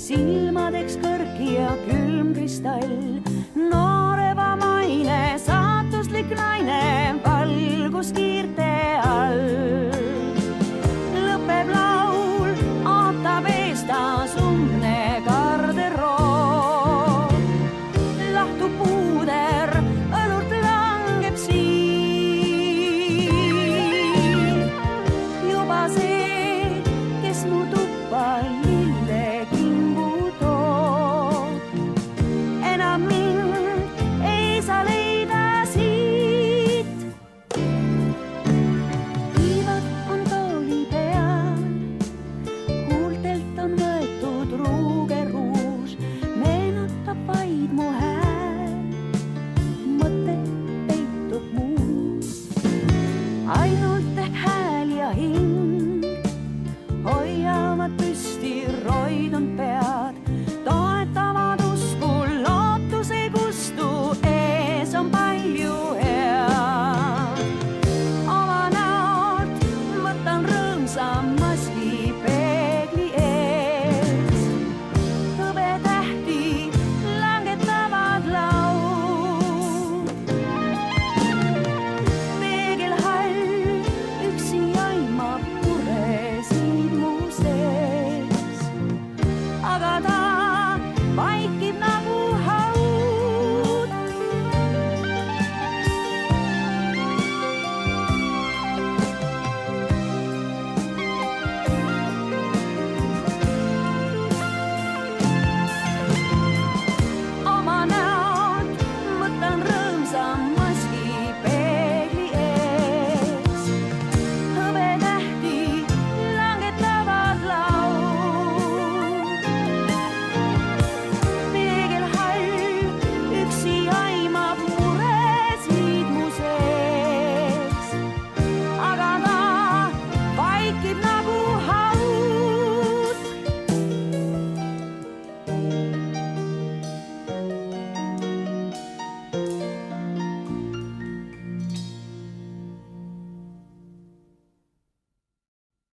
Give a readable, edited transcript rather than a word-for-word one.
silmadeks kõrgi ja külm kristall, nooreva maine, saatuslik naine, valguskiirte all. Lõpeb laul, ootab ees taas umne garderoob. Lahtub puuder, õlult langeb siin. Juba see, kes mu tuppa ainult ehk hääl ja hing hoiavad püsti roidund pead, toetavad usku, lootus ei kustu, ees on palju head. Oma näolt võtan rõõmsa maski peegli ees, hõbetähti langetavad laud. Aga ta vaikib